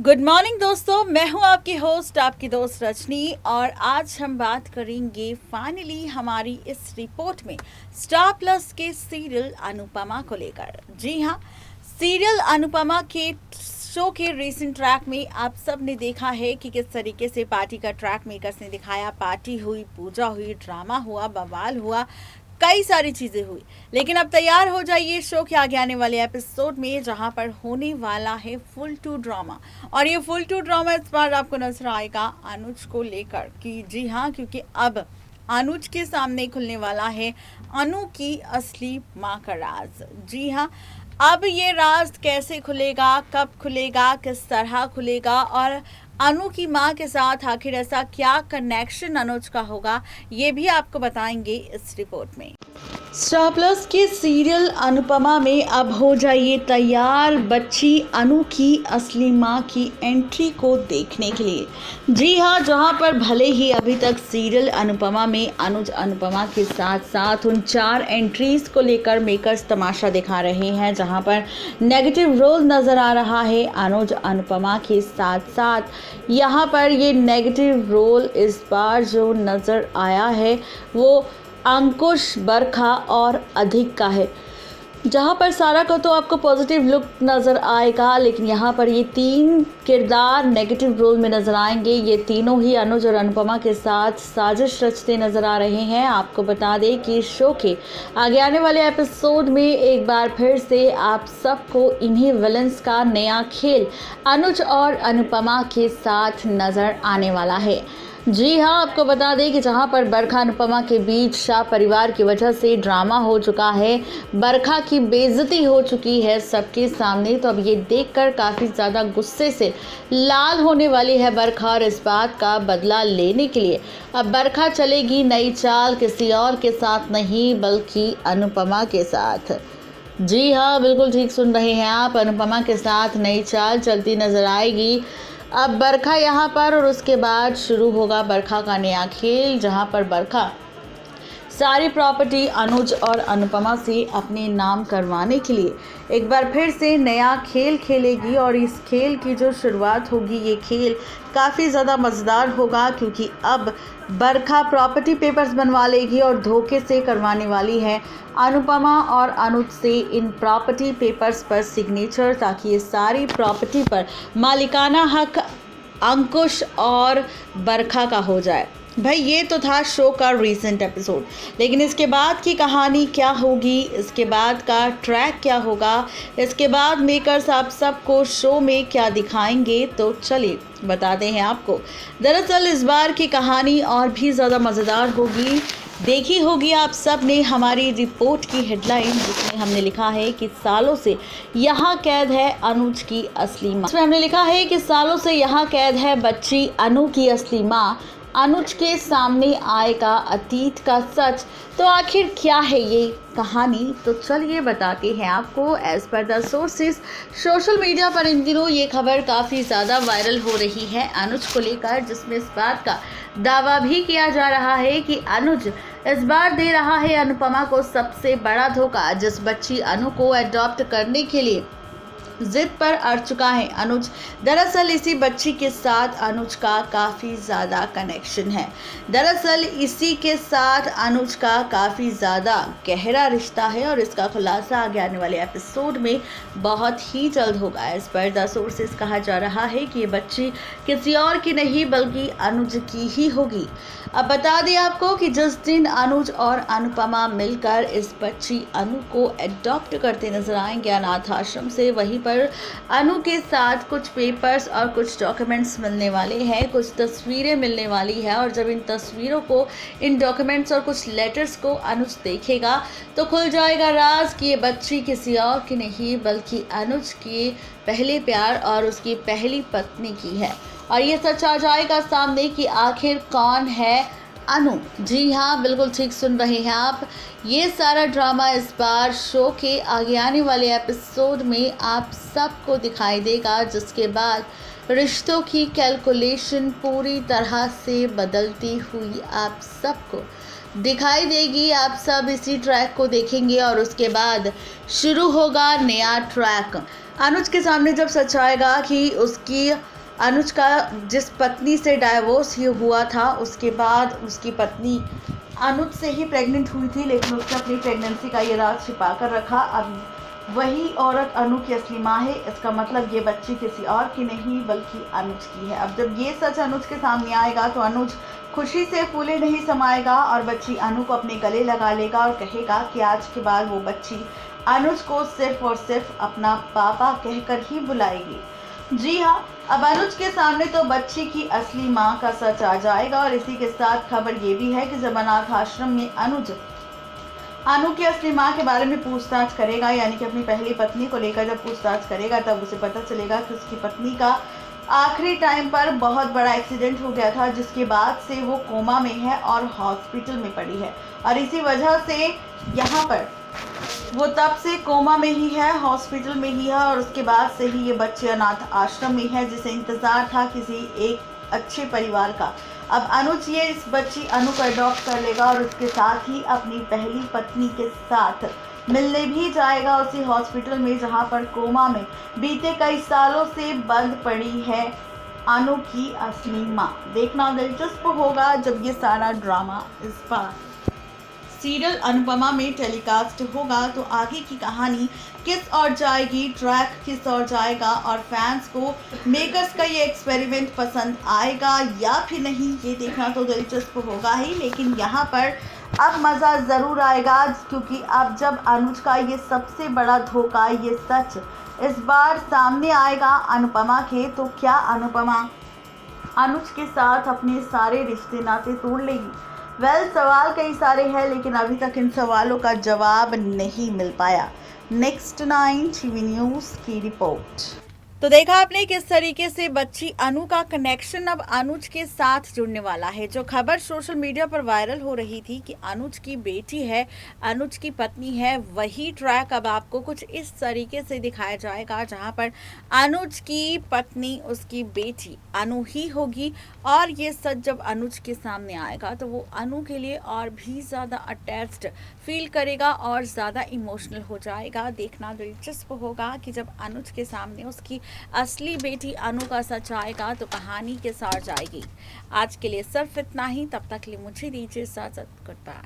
Good morning दोस्तों, मैं हूं आपकी होस्ट, आपकी दोस्त रजनी। और आज हम बात करेंगे फाइनली हमारी इस रिपोर्ट में स्टार प्लस के सीरियल अनुपमा को लेकर। जी हां, सीरियल अनुपमा के शो के रीसेंट ट्रैक में आप सब ने देखा है कि किस तरीके से पार्टी का ट्रैक मेकर्स ने दिखाया। पार्टी हुई, पूजा हुई, ड्रामा हुआ, बवाल हुआ, कई सारी चीज़ें हुई। लेकिन अब तैयार हो जाइए शो के आगे आने वाले एपिसोड में, जहां पर होने वाला है फुल टू ड्रामा। और ये फुल टू ड्रामा इस बार आपको नजर आएगा अनुज को लेकर कि जी हाँ, क्योंकि अब अनुज के सामने खुलने वाला है अनु की असली माँ का राज। जी हाँ, अब ये राज कैसे खुलेगा, कब खुलेगा, किस तरह खुलेगा और अनु की माँ के साथ आखिर ऐसा क्या कनेक्शन अनुज का होगा, ये भी आपको बताएंगे इस रिपोर्ट में। स्टार प्लस के सीरियल अनुपमा में अब हो जाइए तैयार बच्ची अनु की असली माँ की एंट्री को देखने के लिए। जी हाँ, जहाँ पर भले ही अभी तक सीरियल अनुपमा में अनुज अनुपमा के साथ साथ उन 4 एंट्रीज को लेकर मेकर्स तमाशा दिखा रहे हैं, जहाँ पर नेगेटिव रोल नज़र आ रहा है अनुज अनुपमा के साथ साथ यहाँ पर ये नेगेटिव रोल इस बार जो नज़र आया है वो अंकुश, बरखा और अधिक का है। जहाँ पर सारा का तो आपको पॉजिटिव लुक नज़र आएगा, लेकिन यहाँ पर ये 3 किरदार नेगेटिव रोल में नज़र आएंगे। ये तीनों ही अनुज और अनुपमा के साथ साजिश रचते नज़र आ रहे हैं। आपको बता दें कि शो के आगे आने वाले एपिसोड में एक बार फिर से आप सबको इन्हीं विलन्स का नया खेल अनुज और अनुपमा के साथ नज़र आने वाला है। जी हाँ, आपको बता दें कि जहाँ पर बरखा अनुपमा के बीच शाह परिवार की वजह से ड्रामा हो चुका है, बरखा की बेइज्जती हो चुकी है सबके सामने, तो अब ये देखकर काफ़ी ज़्यादा गुस्से से लाल होने वाली है बरखा और इस बात का बदला लेने के लिए अब बरखा चलेगी नई चाल, किसी और के साथ नहीं बल्कि अनुपमा के साथ। जी हाँ, बिल्कुल ठीक सुन रहे हैं आप, अनुपमा के साथ नई चाल चलती नज़र आएगी। अब बरखा यहाँ पर और उसके बाद शुरू होगा बरखा का नया खेल, जहाँ पर बरखा सारी प्रॉपर्टी अनुज और अनुपमा से अपने नाम करवाने के लिए एक बार फिर से नया खेल खेलेगी। और इस खेल की जो शुरुआत होगी, ये खेल काफ़ी ज़्यादा मज़ेदार होगा, क्योंकि अब बरखा प्रॉपर्टी पेपर्स बनवा लेगी और धोखे से करवाने वाली है अनुपमा और अनुज से इन प्रॉपर्टी पेपर्स पर सिग्नेचर, ताकि ये सारी प्रॉपर्टी पर मालिकाना हक अंकुश और बरखा का हो जाए। भाई, ये तो था शो का रीसेंट एपिसोड, लेकिन इसके बाद की कहानी क्या होगी, इसके बाद का ट्रैक क्या होगा, इसके बाद मेकर्स आप सबको शो में क्या दिखाएंगे, तो चलिए बताते हैं आपको। दरअसल इस बार की कहानी और भी ज़्यादा मज़ेदार होगी। देखी होगी आप सब ने हमारी रिपोर्ट की हेडलाइन, जिसमें हमने लिखा है कि सालों से यहाँ कैद है अनुज की असली माँ। इसमें हमने लिखा है कि सालों से यहाँ कैद है बच्ची अनु की असली माँ, अनुज के सामने आएगा अतीत का सच। तो आखिर क्या है ये कहानी, तो चलिए बताते हैं आपको। As per the sources, social media पर इन दिनों ये खबर काफ़ी ज़्यादा वायरल हो रही है अनुज को लेकर, जिसमें इस बात का दावा भी किया जा रहा है कि अनुज इस बार दे रहा है अनुपमा को सबसे बड़ा धोखा। जिस बच्ची अनु को अडॉप्ट करने के लिए जिद पर अड़ चुका है अनुज, दरअसल इसी बच्ची के साथ अनुज का काफ़ी ज़्यादा कनेक्शन है। दरअसल इसी के साथ अनुज का काफ़ी ज़्यादा गहरा रिश्ता है और इसका खुलासा आगे आने वाले एपिसोड में बहुत ही जल्द होगा। इस पर द सोर्सेस कहा जा रहा है कि ये बच्ची किसी और की नहीं बल्कि अनुज की ही होगी। अब बता दें आपको कि जिस दिन अनुज और अनुपमा मिलकर इस बच्ची अनु को एडॉप्ट करते नजर आएंगे अनाथ आश्रम से, वहीं पर अनु के साथ कुछ पेपर्स और कुछ डॉक्यूमेंट्स मिलने वाले हैं, कुछ तस्वीरें मिलने वाली है। और जब इन तस्वीरों को, इन डॉक्यूमेंट्स और कुछ लेटर्स को अनुज देखेगा तो खुल जाएगा राज कि ये बच्ची किसी और की नहीं बल्कि अनुज के पहले प्यार और उसकी पहली पत्नी की है। और ये सच आ जाएगा सामने कि आखिर कौन है अनु। जी हाँ, बिल्कुल ठीक सुन रहे हैं आप, ये सारा ड्रामा इस बार शो के आगे आने वाले एपिसोड में आप सबको दिखाई देगा, जिसके बाद रिश्तों की कैलकुलेशन पूरी तरह से बदलती हुई आप सबको दिखाई देगी। आप सब इसी ट्रैक को देखेंगे और उसके बाद शुरू होगा नया ट्रैक। अनुज के सामने जब सच आएगा कि उसकी अनुज का जिस पत्नी से डाइवोर्स ये हुआ था, उसके बाद उसकी पत्नी अनुज से ही प्रेग्नेंट हुई थी, लेकिन उसने अपनी प्रेगनेंसी का ये राज छिपा कर रखा। अब वही औरत अनु की असली माँ है। इसका मतलब ये बच्ची किसी और की नहीं बल्कि अनुज की है। अब जब ये सच अनुज के सामने आएगा तो अनुज खुशी से फूले नहीं समाएगा और बच्ची अनु को अपने गले लगा लेगा और कहेगा कि आज के बाद वो बच्ची अनुज को सिर्फ और सिर्फ अपना पापा कहकर ही बुलाएगी। जी हाँ, अब अनुज के सामने तो बच्ची की असली माँ का सच आ जाएगा। और इसी के साथ खबर ये भी है कि जब अनाथ आश्रम में अनुज अनु की असली माँ के बारे में पूछताछ करेगा, यानी कि अपनी पहली पत्नी को लेकर जब पूछताछ करेगा, तब उसे पता चलेगा कि उसकी पत्नी का आखिरी टाइम पर बहुत बड़ा एक्सीडेंट हो गया था, जिसके बाद से वो कोमा में है और हॉस्पिटल में पड़ी है। और इसी वजह से यहाँ पर वो तब से कोमा में ही है, हॉस्पिटल में ही है, और उसके बाद से ही ये बच्चे अनाथ आश्रम में है, जिसे इंतज़ार था किसी एक अच्छे परिवार का। अब अनुज ये इस बच्ची अनु को अडॉप्ट कर लेगा और उसके साथ ही अपनी पहली पत्नी के साथ मिलने भी जाएगा उसी हॉस्पिटल में जहां पर कोमा में बीते कई सालों से बंद पड़ी है अनु की असली माँ। देखना दिलचस्प होगा जब ये सारा ड्रामा इस बार सीरियल अनुपमा में टेलीकास्ट होगा तो आगे की कहानी किस ओर जाएगी, ट्रैक किस ओर जाएगा और फैंस को मेकर्स का ये एक्सपेरिमेंट पसंद आएगा या फिर नहीं, ये देखना तो दिलचस्प होगा ही। लेकिन यहाँ पर अब मज़ा ज़रूर आएगा, क्योंकि अब जब अनुज का ये सबसे बड़ा धोखा, ये सच इस बार सामने आएगा अनुपमा के, तो क्या अनुपमा अनुज के साथ अपने सारे रिश्ते नाते तोड़ लेगी? सवाल कई सारे हैं, लेकिन अभी तक इन सवालों का जवाब नहीं मिल पाया। नेक्स्ट 9 टीवी न्यूज़ की रिपोर्ट। तो देखा आपने किस तरीके से बच्ची अनु का कनेक्शन अब अनुज के साथ जुड़ने वाला है। जो खबर सोशल मीडिया पर वायरल हो रही थी कि अनुज की बेटी है, अनुज की पत्नी है, वही ट्रैक अब आपको कुछ इस तरीके से दिखाया जाएगा, जहां पर अनुज की पत्नी उसकी बेटी अनु ही होगी। और ये सच जब अनुज के सामने आएगा तो वो अनु के लिए और भी ज़्यादा अटैच्ड फील करेगा और ज़्यादा इमोशनल हो जाएगा। देखना दिलचस्प होगा कि जब अनुज के सामने उसकी असली बेटी अनु का सच आएगा तो कहानी के साथ जाएगी। आज के लिए सिर्फ इतना ही, तब तक के लिए मुझे दीजिए इजाजत। Good bye.